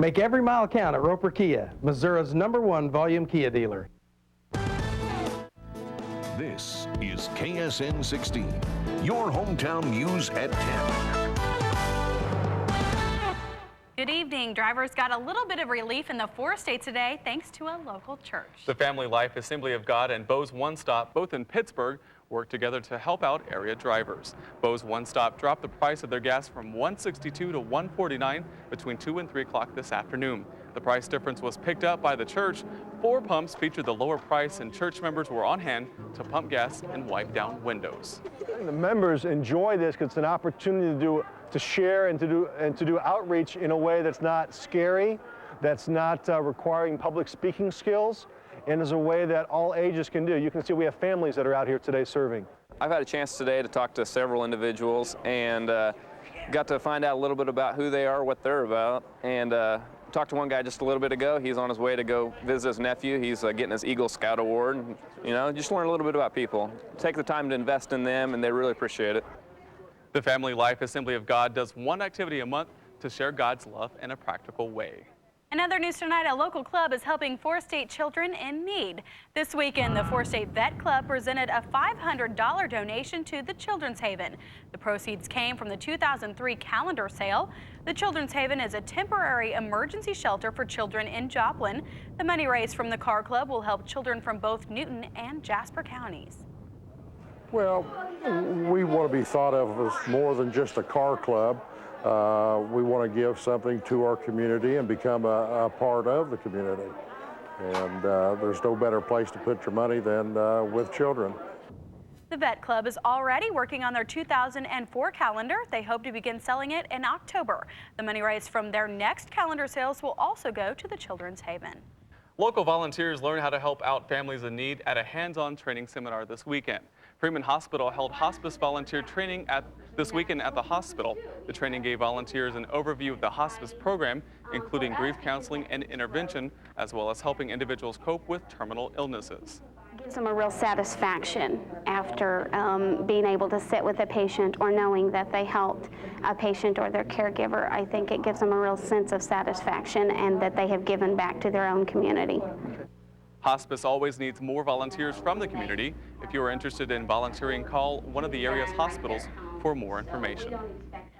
Make every mile count at Roper Kia, Missouri's #1 volume Kia dealer. This is KSN 16, your hometown news at 10. Good evening. Drivers got a little bit of relief in the 4 states today thanks to a local church. The Family Life Assembly of God and Bo's One Stop, both in Pittsburgh, work together to help out area drivers. Bo's One Stop dropped the price of their gas from $1.62 to $1.49 between 2 and 3 o'clock this afternoon. The price difference was picked up by the church. 4 pumps featured the lower price, and church members were on hand to pump gas and wipe down windows. The members enjoy this because it's an opportunity to share and to do outreach in a way that's not scary, that's not requiring public speaking skills, and is a way that all ages can do. You can see we have families that are out here today serving. I've had a chance today to talk to several individuals and got to find out a little bit about who they are, what they're about, and talked to one guy just a little bit ago. He's on his way to go visit his nephew. He's getting his Eagle Scout Award. You know, just learn a little bit about people. Take the time to invest in them, and they really appreciate it. The Family Life Assembly of God does one activity a month to share God's love in a practical way. In other news tonight, a local club is helping 4-state children in need. This weekend, the 4-state Vet Club presented a $500 donation to the Children's Haven. The proceeds came from the 2003 calendar sale. The Children's Haven is a temporary emergency shelter for children in Joplin. The money raised from the car club will help children from both Newton and Jasper counties. Well, we want to be thought of as more than just a car club. We want to give something to our community and become a part of the community. And there's no better place to put your money than with children. The Vet Club is already working on their 2004 calendar. They hope to begin selling it in October. The money raised from their next calendar sales will also go to the Children's Haven. Local volunteers learn how to help out families in need at a hands-on training seminar this weekend. Freeman Hospital held hospice volunteer training this weekend at the hospital. The training gave volunteers an overview of the hospice program, including grief counseling and intervention, as well as helping individuals cope with terminal illnesses. It gives them a real satisfaction after being able to sit with a patient or knowing that they helped a patient or their caregiver. I think it gives them a real sense of satisfaction and that they have given back to their own community. Hospice always needs more volunteers from the community. If you are interested in volunteering, call one of the area's hospitals for more information.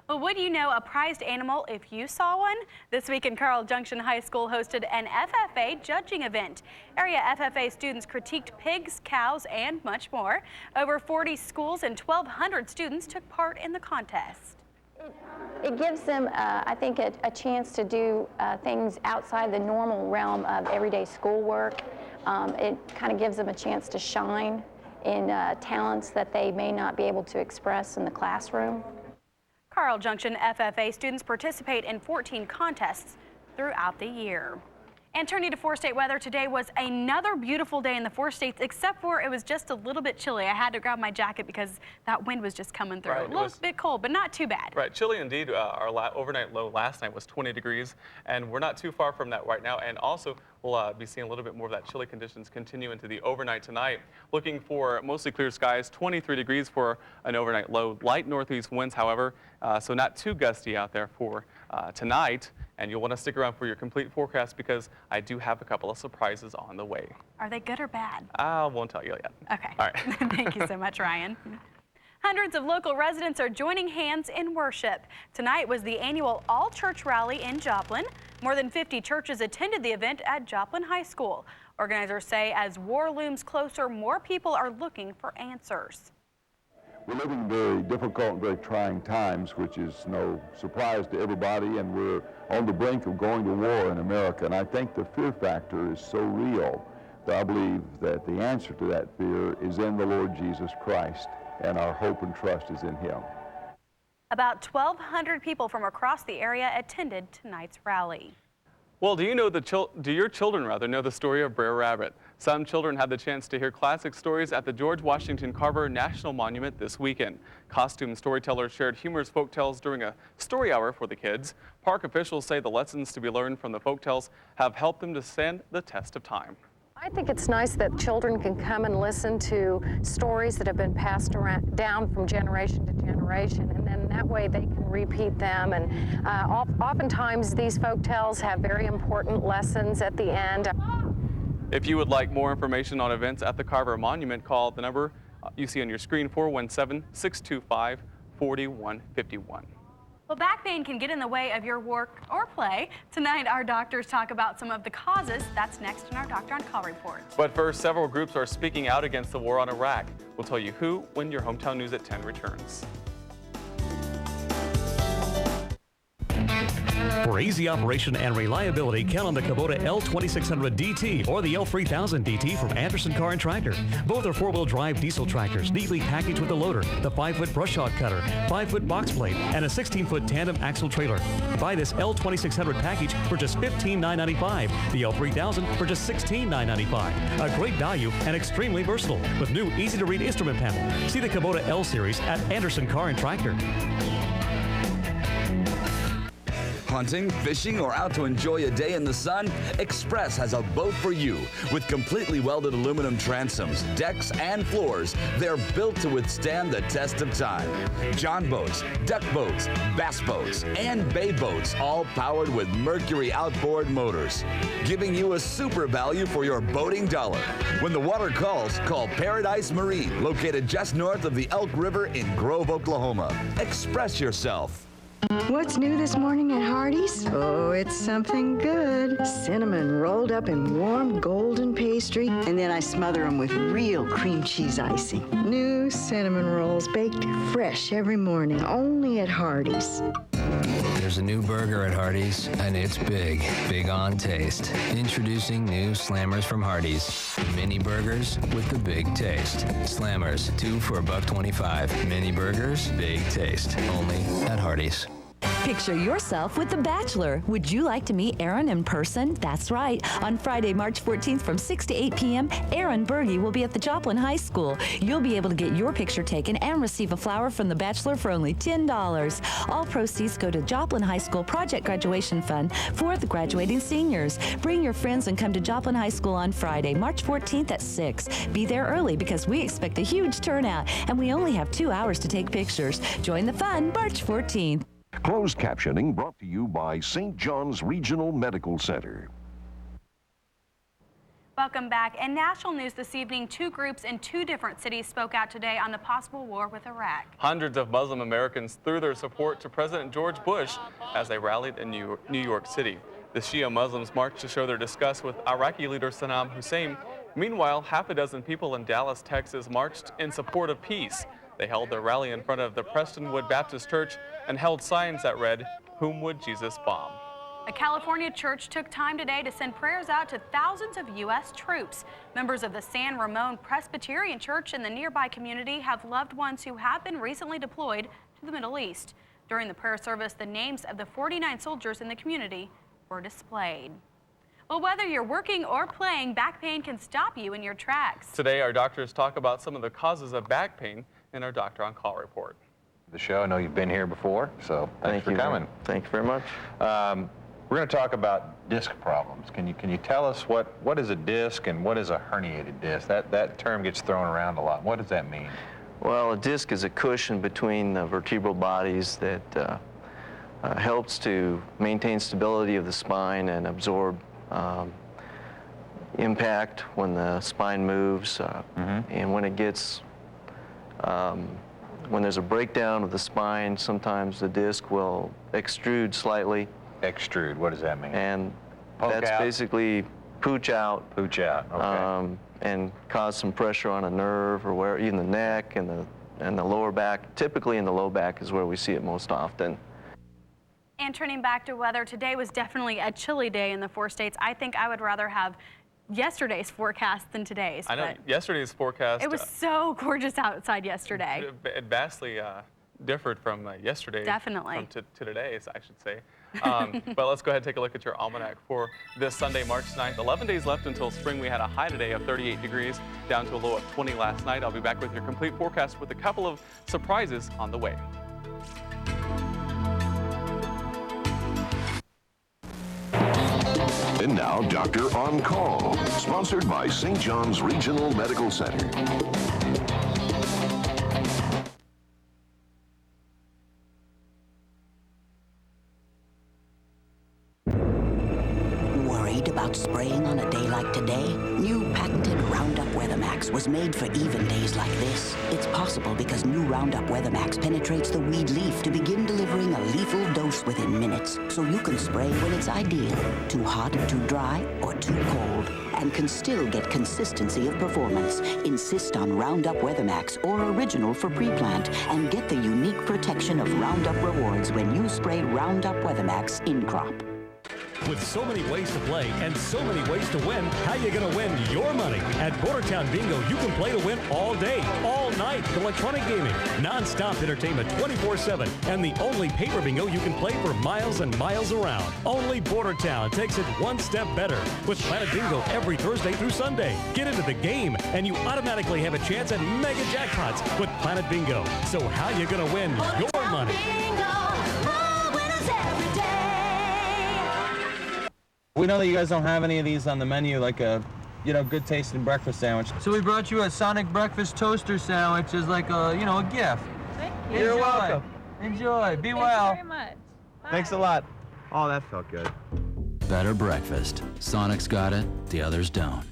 Well, would you know a prized animal if you saw one? This week in Carl Junction High School hosted an FFA judging event. Area FFA students critiqued pigs, cows, and much more. Over 40 schools and 1,200 students took part in the contest. It gives them, I think, a chance to do things outside the normal realm of everyday schoolwork. It kind of gives them a chance to shine in talents that they may not be able to express in the classroom. Carl Junction FFA students participate in 14 contests throughout the year. And turning to 4-state weather, today was another beautiful day in the 4 states, except for it was just a little bit chilly. I had to grab my jacket because that wind was just coming through. Right, a little bit cold, but not too bad. Right, chilly indeed. Our overnight low last night was 20 degrees, and we're not too far from that right now. And also, we'll be seeing a little bit more of that chilly conditions continue into the overnight tonight. Looking for mostly clear skies, 23 degrees for an overnight low. Light northeast winds, however, so not too gusty out there for tonight. And you'll want to stick around for your complete forecast because I do have a couple of surprises on the way. Are they good or bad? I won't tell you yet. Okay. All right. Thank you so much, Ryan. Hundreds of local residents are joining hands in worship. Tonight was the annual all-church rally in Joplin. More than 50 churches attended the event at Joplin High School. Organizers say as war looms closer, more people are looking for answers. We're living in very difficult and very trying times, which is no surprise to everybody, and we're on the brink of going to war in America. And I think the fear factor is so real that I believe that the answer to that fear is in the Lord Jesus Christ, and our hope and trust is in Him. About 1,200 people from across the area attended tonight's rally. Well, do your children know the story of Brer Rabbit? Some children had the chance to hear classic stories at the George Washington Carver National Monument this weekend. Costume storytellers shared humorous folktales during a story hour for the kids. Park officials say the lessons to be learned from the folktales have helped them to stand the test of time. I think it's nice that children can come and listen to stories that have been passed down from generation to generation, and then that way they can repeat them. And oftentimes these folk tales have very important lessons at the end. If you would like more information on events at the Carver Monument, call the number you see on your screen, 417-625-4151. Well, back pain can get in the way of your work or play. Tonight, our doctors talk about some of the causes. That's next in our Doctor on Call report. But first, several groups are speaking out against the war on Iraq. We'll tell you who when your Hometown News at 10 returns. For easy operation and reliability, count on the Kubota L2600 DT or the L3000 DT from Anderson Car and Tractor. Both are four-wheel drive diesel tractors, neatly packaged with the loader, the 5-foot brush hog cutter, 5-foot box blade, and a 16-foot tandem axle trailer. Buy this L2600 package for just $15,995. The L3000 for just $16,995. A great value and extremely versatile with new easy-to-read instrument panel. See the Kubota L Series at Anderson Car and Tractor. Hunting, fishing, or out to enjoy a day in the sun? Express has a boat for you. With completely welded aluminum transoms, decks, and floors, they're built to withstand the test of time. John boats, duck boats, bass boats, and bay boats, all powered with Mercury outboard motors, giving you a super value for your boating dollar. When the water calls, call Paradise Marine, located just north of the Elk River in Grove, Oklahoma. Express yourself. What's new this morning at Hardee's? Oh, it's something good. Cinnamon rolled up in warm golden pastry, and then I smother them with real cream cheese icing. New cinnamon rolls baked fresh every morning, only at Hardee's. There's a new burger at Hardee's, and it's big, big on taste. Introducing new Slammers from Hardee's. Mini burgers with the big taste. Slammers, 2 for $1.25. Mini burgers, big taste. Only at Hardee's. Picture yourself with The Bachelor. Would you like to meet Aaron in person? That's right. On Friday, March 14th from 6 to 8 p.m., Aaron Berge will be at the Joplin High School. You'll be able to get your picture taken and receive a flower from The Bachelor for only $10. All proceeds go to Joplin High School Project Graduation Fund for the graduating seniors. Bring your friends and come to Joplin High School on Friday, March 14th at 6. Be there early because we expect a huge turnout, and we only have 2 hours to take pictures. Join the fun March 14th. Closed captioning brought to you by St. John's Regional Medical Center. Welcome back. In national news this evening, 2 groups in 2 different cities spoke out today on the possible war with Iraq. Hundreds of Muslim Americans threw their support to President George Bush as they rallied in New York City. The Shia Muslims marched to show their disgust with Iraqi leader Saddam Hussein. Meanwhile, half a dozen people in Dallas, Texas marched in support of peace. They held their rally in front of the Prestonwood Baptist Church and held signs that read, "Whom would Jesus bomb?" A California church took time today to send prayers out to thousands of U.S. troops. Members of the San Ramon Presbyterian Church in the nearby community have loved ones who have been recently deployed to the Middle East. During the prayer service, the names of the 49 soldiers in the community were displayed. Well, whether you're working or playing, back pain can stop you in your tracks. Today, our doctors talk about some of the causes of back pain in our Doctor on Call report. The show, I know you've been here before, so thanks for coming. Thank you very much. We're going to talk about disc problems. Can you tell us what is a disc and what is a herniated disc? That term gets thrown around a lot. What does that mean? Well, a disc is a cushion between the vertebral bodies that helps to maintain stability of the spine and absorb impact when the spine moves. And when it gets when there's a breakdown of the spine, sometimes the disc will extrude slightly. Extrude, what does that mean? And Poke that's out? basically pooch out. Pooch out, okay. And cause some pressure on a nerve or where even the neck and the lower back. Typically in the low back is where we see it most often. And turning back to weather, today was definitely a chilly day in the 4 states. I think I would rather have yesterday's forecast than today's. I know yesterday's forecast. It was so gorgeous outside yesterday. It vastly differed from yesterday. Definitely. To today's, I should say. But let's go ahead and take a look at your almanac for this Sunday, March 9th. 11 days left until spring. We had a high today of 38 degrees, down to a low of 20 last night. I'll be back with your complete forecast with a couple of surprises on the way. And now, Doctor on Call, sponsored by St. John's Regional Medical Center. Worried about spraying on a day like today? New patented Roundup WeatherMax was made for even days like this. It's possible because new Roundup WeatherMax penetrates the weed leaf to begin delivering a lethal dose within minutes, so you can spray when it's ideal, too hot, too dry, or too cold, and can still get consistency of performance. Insist on Roundup WeatherMax or Original for pre-plant and get the unique protection of Roundup rewards when you spray Roundup WeatherMax in crop. With so many ways to play and so many ways to win, how you gonna win your money? At Bordertown Bingo, you can play to win all day, all night. Electronic gaming, non-stop entertainment 24/7, and the only paper bingo you can play for miles and miles around. Only Bordertown takes it one step better with Planet Bingo every Thursday through Sunday. Get into the game, and you automatically have a chance at mega jackpots with Planet Bingo. So how you gonna win your money? We know that you guys don't have any of these on the menu, like a, good tasting breakfast sandwich. So we brought you a Sonic Breakfast Toaster Sandwich as like a, a gift. Thank you. You're welcome. Enjoy. Be well. Thank you very much. Bye. Thanks a lot. Oh, that felt good. Better breakfast. Sonic's got it, the others don't.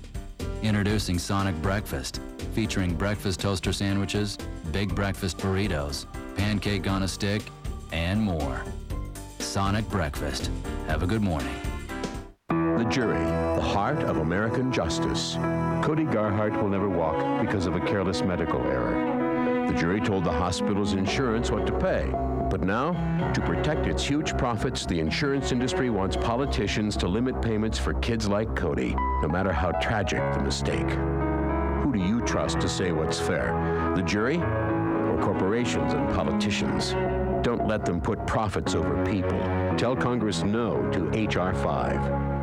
Introducing Sonic Breakfast, featuring breakfast toaster sandwiches, big breakfast burritos, pancake on a stick, and more. Sonic Breakfast. Have a good morning. The jury, the heart of American justice. Cody Garhart will never walk because of a careless medical error. The jury told the hospital's insurance what to pay. But now, to protect its huge profits, the insurance industry wants politicians to limit payments for kids like Cody, no matter how tragic the mistake. Who do you trust to say what's fair? The jury or corporations and politicians? Don't let them put profits over people. Tell Congress no to H.R. 5.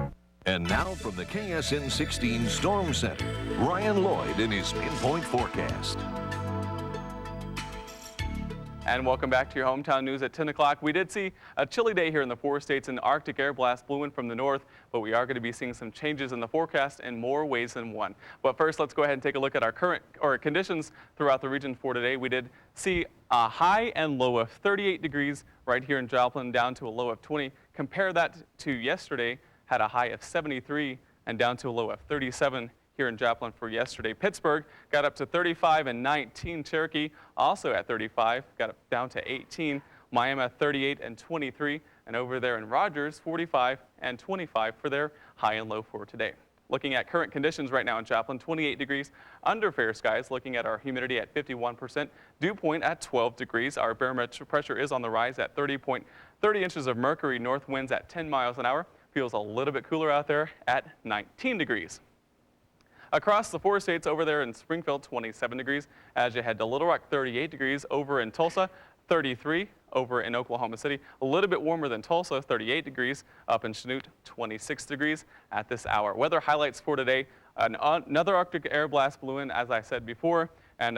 And now from the KSN 16 Storm Center, Ryan Lloyd in his pinpoint forecast. And welcome back to your hometown news at 10 o'clock. We did see a chilly day here in the 4 states, and Arctic air blast blew in from the north, but we are going to be seeing some changes in the forecast in more ways than one. But first, let's go ahead and take a look at our current conditions throughout the region for today. We did see a high and low of 38 degrees right here in Joplin, down to a low of 20. Compare that to yesterday, had a high of 73 and down to a low of 37 here in Joplin for yesterday. Pittsburgh got up to 35 and 19. Cherokee also at 35, got up down to 18. Miami 38 and 23. And over there in Rogers, 45 and 25 for their high and low for today. Looking at current conditions right now in Joplin, 28 degrees under fair skies. Looking at our humidity at 51%. Dew point at 12 degrees. Our barometric pressure is on the rise at 30 inches of mercury. North winds at 10 miles an hour. Feels a little bit cooler out there at 19 degrees. Across the 4 states, over there in Springfield, 27 degrees. As you head to Little Rock, 38 degrees. Over in Tulsa, 33. Over in Oklahoma City, a little bit warmer than Tulsa, 38 degrees. Up in Chanute, 26 degrees at this hour. Weather highlights for today. Another Arctic air blast blew in, as I said before, and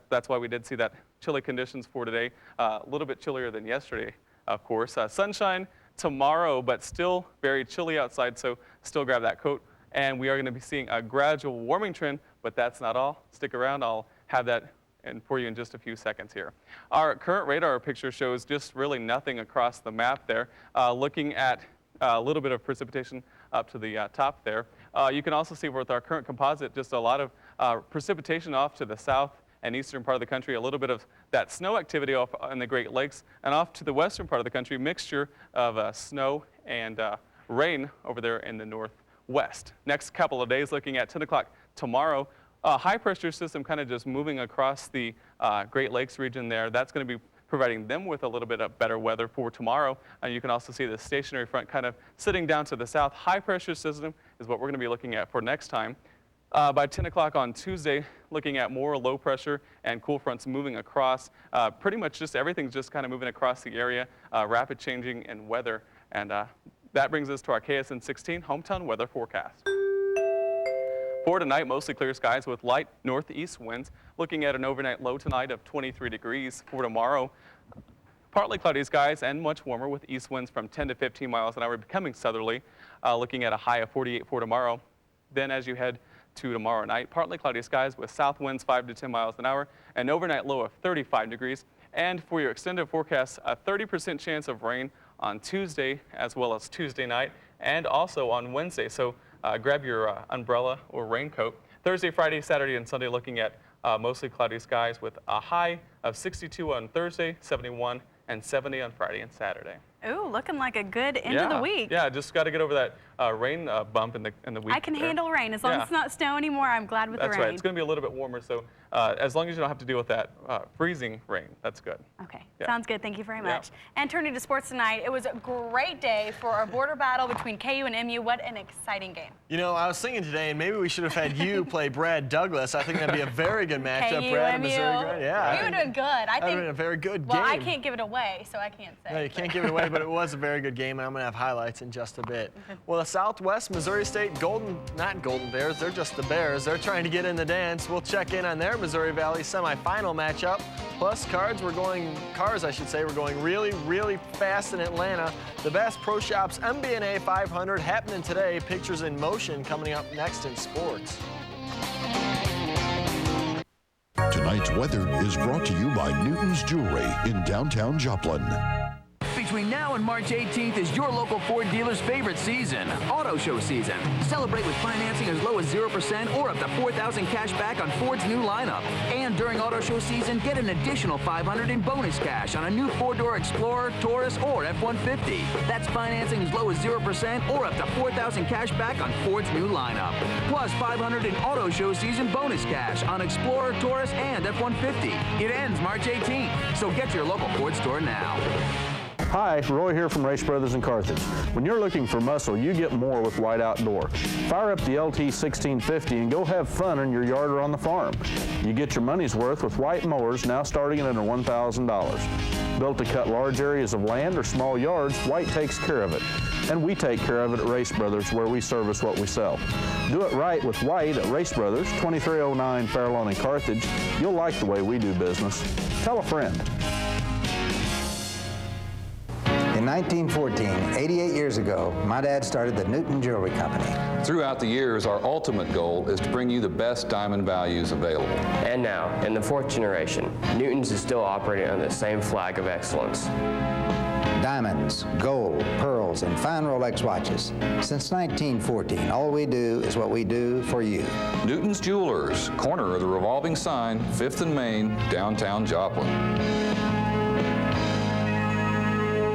that's why we did see that chilly conditions for today. A little bit chillier than yesterday, of course. Sunshine tomorrow, but still very chilly outside, so still grab that coat. And we are going to be seeing a gradual warming trend, but that's not all. Stick around, I'll have that for you in just a few seconds here. Our current radar picture shows just really nothing across the map there. Looking at a little bit of precipitation up to the top there. You can also see with our current composite just a lot of precipitation off to the south and eastern part of the country, a little bit of that snow activity off in the Great Lakes, and off to the western part of the country, mixture of snow and rain over there in the northwest. Next couple of days, looking at 10 o'clock tomorrow, high pressure system kind of just moving across the Great Lakes region there. That's going to be providing them with a little bit of better weather for tomorrow. And you can also see the stationary front kind of sitting down to the south. High pressure system is what we're going to be looking at for next time. By 10 o'clock on Tuesday, looking at more low pressure and cool fronts moving across. Pretty much just everything's just kind of moving across the area, rapid changing in weather. And that brings us to our KSN 16 hometown weather forecast. For tonight, mostly clear skies with light northeast winds. Looking at an overnight low tonight of 23 degrees. For tomorrow, partly cloudy skies and much warmer with east winds from 10 to 15 miles an hour becoming southerly. Looking at a high of 48 for tomorrow. Then as you head to tomorrow night, partly cloudy skies with south winds 5 to 10 miles an hour, an overnight low of 35 degrees. And for your extended forecast, a 30% chance of rain on Tuesday as well as Tuesday night. and also on Wednesday. So grab your umbrella or raincoat. Thursday, Friday, Saturday, and Sunday looking at mostly cloudy skies with a high of 62 on Thursday, 71, and 70 on Friday and Saturday. Ooh, looking like a good end of the week. Yeah, just got to get over that rain bump in the week. I can handle rain. As long as it's not snow anymore, I'm glad with the rain. That's right. It's going to be a little bit warmer, so as long as you don't have to deal with that freezing rain, that's good. Okay, sounds good. Thank you very much. And turning to sports tonight, it was a great day for a border battle between KU and MU. What an exciting game. You know, I was thinking today, and maybe we should have had you play Brad Douglas. I think that'd be a very good matchup. KU, Brad and MU. Missouri Grant. Yeah. You were doing good. I think. That'd been a very good game. Well, I can't give it away, so I can't say. No, you can't give it away, but it was a very good game, and I'm going to have highlights in just a bit. Well, the Southwest Missouri State not Golden Bears, they're just the Bears. They're trying to get in the dance. We'll check in on their Missouri Valley semifinal matchup. Plus, cars were going really, really fast in Atlanta. The Bass Pro Shops MBNA 500 happening today. Pictures in motion coming up next in sports. Tonight's weather is brought to you by Newton's Jewelry in downtown Joplin. Between now and March 18th is your local Ford dealer's favorite season, auto show season. Celebrate with financing as low as 0% or up to $4,000 cash back on Ford's new lineup. And during auto show season, get an additional $500 in bonus cash on a new four-door Explorer, Taurus, or F-150. That's financing as low as 0% or up to $4,000 cash back on Ford's new lineup. Plus $500 in auto show season bonus cash on Explorer, Taurus, and F-150. It ends March 18th, so get to your local Ford store now. Hi, Roy here from Race Brothers in Carthage. When you're looking for muscle, you get more with White Outdoor. Fire up the LT 1650 and go have fun in your yard or on the farm. You get your money's worth with White mowers now starting at under $1,000. Built to cut large areas of land or small yards, White takes care of it. And we take care of it at Race Brothers, where we service what we sell. Do it right with White at Race Brothers, 2309 Fairlawn in Carthage. You'll like the way we do business. Tell a friend. In 1914, 88 years ago, my dad started the Newton Jewelry Company. Throughout the years, our ultimate goal is to bring you the best diamond values available. And now, in the 4th generation, Newton's is still operating under the same flag of excellence. Diamonds, gold, pearls, and fine Rolex watches. Since 1914, all we do is what we do for you. Newton's Jewelers, corner of the revolving sign, 5th and Main, downtown Joplin.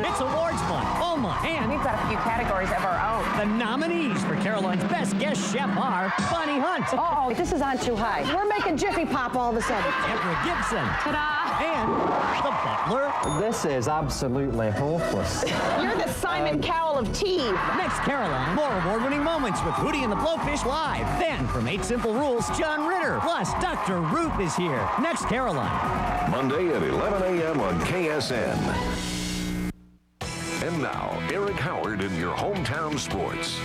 It's awards month. Oh my. And we've got a few categories of our own. The nominees for Caroline's Best Guest Chef are Bonnie Hunt. Uh-oh, this is on too high. We're making Jiffy Pop all of a sudden. Deborah Gibson. Ta-da. And the Butler. This is absolutely hopeless. You're the Simon Cowell of tea. Next, Caroline. More award-winning moments with Hootie and the Blowfish live. Then, from 8 Simple Rules, John Ritter. Plus, Dr. Ruth is here. Next, Caroline. Monday at 11 a.m. on KSN. And now, Eric Howard in your hometown sports.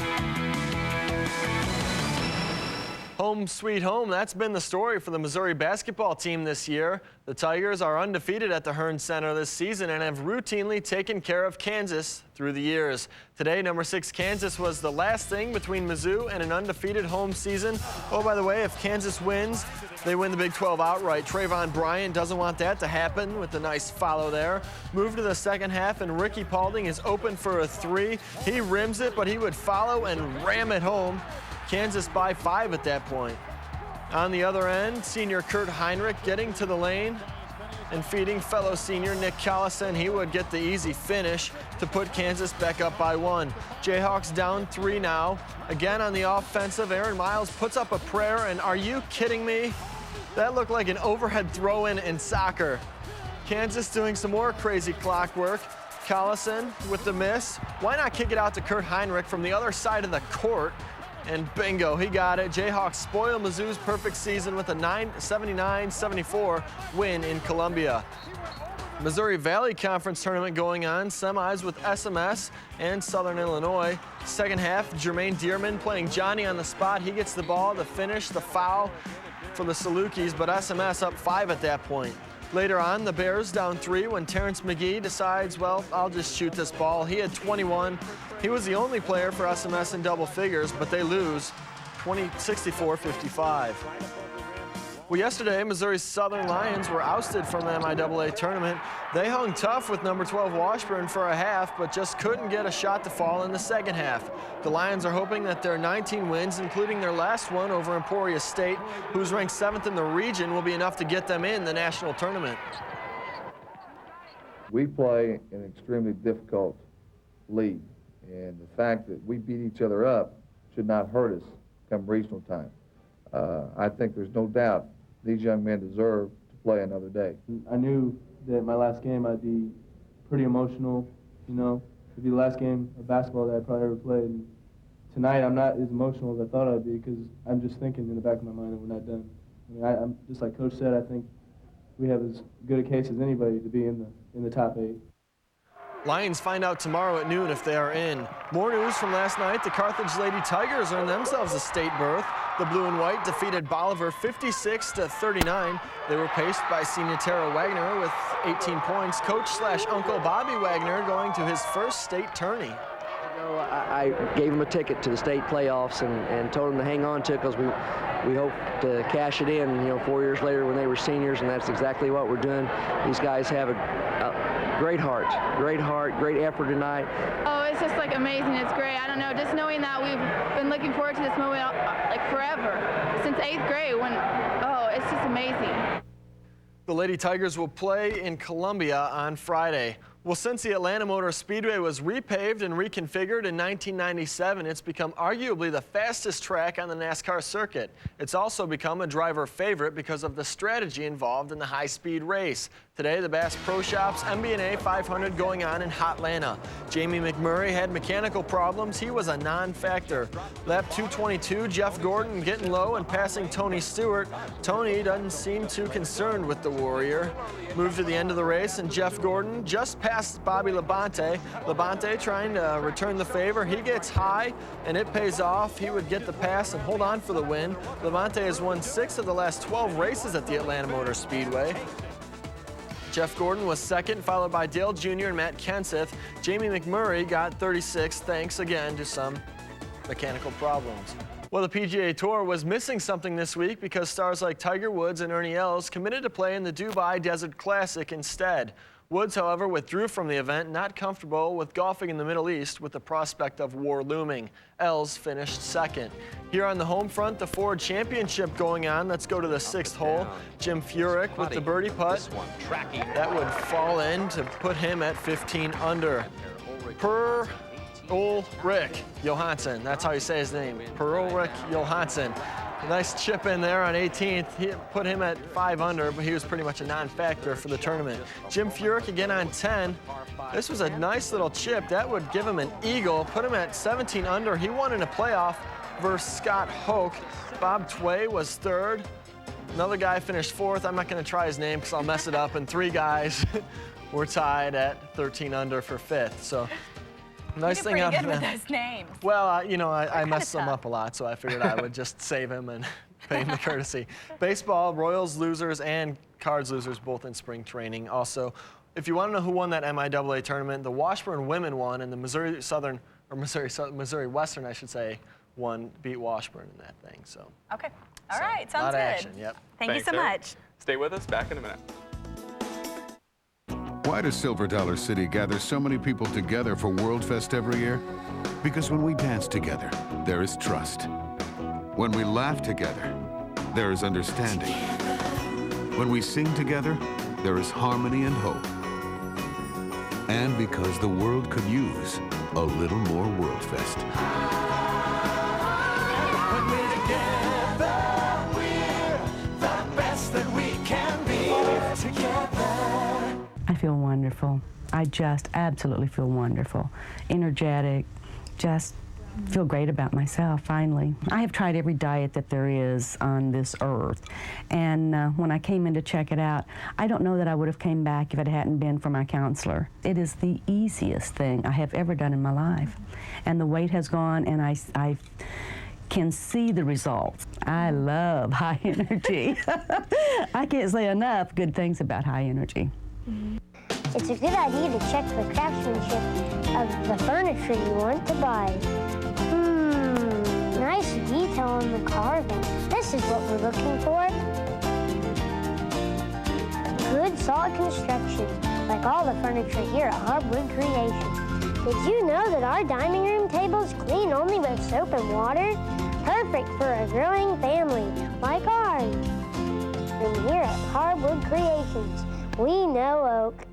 Home sweet home, that's been the story for the Missouri basketball team this year. The Tigers are undefeated at the Hearn Center this season and have routinely taken care of Kansas through the years. Today, number 6 Kansas was the last thing between Mizzou and an undefeated home season. Oh, by the way, if Kansas wins, they win the Big 12 outright. Trayvon Bryant doesn't want that to happen with a nice follow there. Move to the second half, and Ricky Paulding is open for a 3. He rims it, but he would follow and ram it home. Kansas by 5 at that point. On the other end, senior Kurt Heinrich getting to the lane and feeding fellow senior Nick Collison. He would get the easy finish to put Kansas back up by 1. Jayhawks down 3 now. Again on the offensive, Aaron Miles puts up a prayer, and are you kidding me? That looked like an overhead throw-in in soccer. Kansas doing some more crazy clockwork. Collison with the miss. Why not kick it out to Kurt Heinrich from the other side of the court? And bingo, he got it. Jayhawks spoil Mizzou's perfect season with a 79-74 win in Columbia. Missouri Valley Conference tournament going on. Semis with SMS and Southern Illinois. Second half, Jermaine Dearman playing Johnny on the spot. He gets the ball to finish the foul for the Salukis, but SMS up 5 at that point. Later on, the Bears down 3 when Terrence McGee decides, well, I'll just shoot this ball. He had 21. He was the only player for SMS in double figures, but they lose 64-55. Well, yesterday, Missouri Southern Lions were ousted from the MIAA tournament. They hung tough with number 12 Washburn for a half, but just couldn't get a shot to fall in the second half. The Lions are hoping that their 19 wins, including their last one over Emporia State, who's ranked 7th in the region, will be enough to get them in the national tournament. We play an extremely difficult league, and the fact that we beat each other up should not hurt us come regional time. I think there's no doubt these young men deserve to play another day. I knew that my last game I'd be pretty emotional, you know. It'd be the last game of basketball that I probably ever played. And tonight I'm not as emotional as I thought I'd be because I'm just thinking in the back of my mind that we're not done. I mean, I'm just like Coach said, I think we have as good a case as anybody to be in the top 8. Lions find out tomorrow at noon if they are in. More news from last night. The Carthage Lady Tigers earned themselves a state berth. The blue and white defeated Bolivar 56-39. They were paced by senior Tara Wagner with 18 points. Coach/Uncle Bobby Wagner going to his first state tourney. I gave them a ticket to the state playoffs and told them to hang on to it because we hope to cash it in, 4 years later when they were seniors, and that's exactly what we're doing. These guys have a great heart, great effort tonight. Oh, it's just like amazing. It's great. I don't know, just knowing that we've been looking forward to this moment like forever, since 8th grade it's just amazing. The Lady Tigers will play in Columbia on Friday. Well, since the Atlanta Motor Speedway was repaved and reconfigured in 1997, it's become arguably the fastest track on the NASCAR circuit. It's also become a driver favorite because of the strategy involved in the high-speed race. Today, the Bass Pro Shops MB&A 500 going on in Hotlanta. Jamie McMurray had mechanical problems. He was a non-factor. Lap 222, Jeff Gordon getting low and passing Tony Stewart. Tony doesn't seem too concerned with the Warrior. Moved to the end of the race, and Jeff Gordon just passed Bobby Labonte. Labonte trying to return the favor. He gets high, and it pays off. He would get the pass and hold on for the win. Labonte has won 6 of the last 12 races at the Atlanta Motor Speedway. Jeff Gordon was second, followed by Dale Jr. and Matt Kenseth. Jamie McMurray got 36, thanks again to some mechanical problems. Well, the PGA Tour was missing something this week because stars like Tiger Woods and Ernie Els committed to play in the Dubai Desert Classic instead. Woods, however, withdrew from the event, not comfortable with golfing in the Middle East with the prospect of war looming. Els finished second. Here on the home front, the Ford Championship going on. Let's go to the 6th hole. Jim Furyk with the birdie putt. That would fall in to put him at 15 under. Per-Ulrik Johansson, that's how you say his name. Per-Ulrik Johansson. A nice chip in there on 18th. He put him at 5 under, but he was pretty much a non-factor for the tournament. Jim Furyk again on 10. This was a nice little chip. That would give him an eagle, put him at 17 under. He won in a playoff versus Scott Hoke. Bob Tway was 3rd. Another guy finished 4th. I'm not going to try his name because I'll mess it up. And 3 guys were tied at 13 under for 5th. So. Nice thing You're pretty good with those names. Well, I mess them up a lot, so I figured I would just save him and pay him the courtesy. Baseball, Royals losers and Cards losers both in spring training. Also, if you want to know who won that MIAA tournament, the Washburn women won, and the Missouri Western, I should say, beat Washburn in that thing. So. Okay. All right. Sounds good. Action. Yep. Thank you so much. Stay with us. Back in a minute. Why does Silver Dollar City gather so many people together for World Fest every year? Because when we dance together, there is trust. When we laugh together, there is understanding. When we sing together, there is harmony and hope. And because the world could use a little more World Fest. When we're together, we're the best that we can be together. I feel wonderful. I just absolutely feel wonderful. Energetic, just feel great about myself, finally. I have tried every diet that there is on this earth. And when I came in to check it out, I don't know that I would have came back if it hadn't been for my counselor. It is the easiest thing I have ever done in my life. And the weight has gone, and I can see the results. I love high energy. I can't say enough good things about high energy. It's a good idea to check the craftsmanship of the furniture you want to buy. Nice detail on the carving. This is what we're looking for. solid construction, like all the furniture here at Hardwood Creations. Did you know that our dining room tables clean only with soap and water? Perfect for a growing family like ours. And here at Hardwood Creations, we know oak.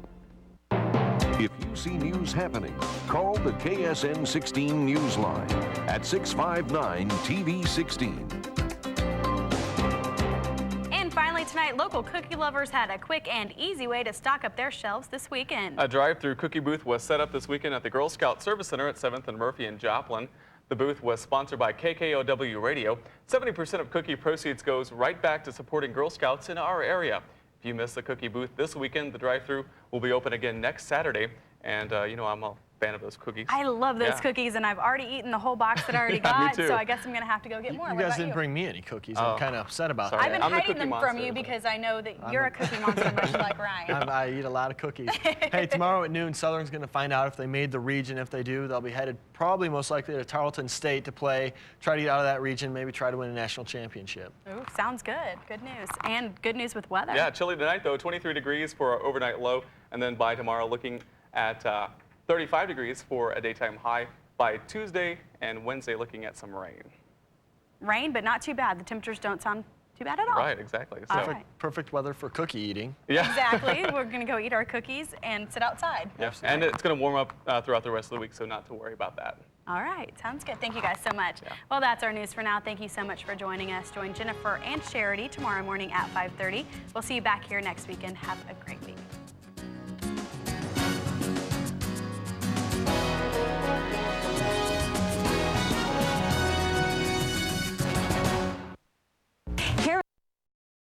If you see news happening, call the KSN 16 News line at 659-TV16. And finally tonight, local cookie lovers had a quick and easy way to stock up their shelves this weekend. A drive-through cookie booth was set up this weekend at the Girl Scout Service Center at 7th and Murphy in Joplin. The booth was sponsored by KKOW Radio. 70% of cookie proceeds goes right back to supporting Girl Scouts in our area. If you missed the cookie booth this weekend, the drive-through will be open again next Saturday. And, you know, I'm a fan of those cookies. I love those cookies, and I've already eaten the whole box that I already got, too. so I guess I'm going to have to go get more. You guys didn't bring me any cookies. I'm kind of upset about that. I've been hiding them from you because I know that you're a cookie monster, much like Ryan. I eat a lot of cookies. Hey, tomorrow at noon, Southern's going to find out if they made the region. If they do, they'll be headed probably most likely to Tarleton State to play, try to get out of that region, maybe try to win a national championship. Ooh, sounds good. Good news. And good news with weather. Yeah, chilly tonight, though, 23 degrees for our overnight low. And then by tomorrow, looking at 35 degrees for a daytime high. By Tuesday and Wednesday, looking at some rain. Rain, but not too bad. The temperatures don't sound too bad at all. Right, exactly. So. Perfect weather for cookie eating. Yeah. Exactly. We're going to go eat our cookies and sit outside. Yes, and it's going to warm up throughout the rest of the week, so not to worry about that. All right, sounds good. Thank you guys so much. Well, that's our news for now. Thank you so much for joining us. Join Jennifer and Charity tomorrow morning at 5:30. We'll see you back here next weekend. Have a great week.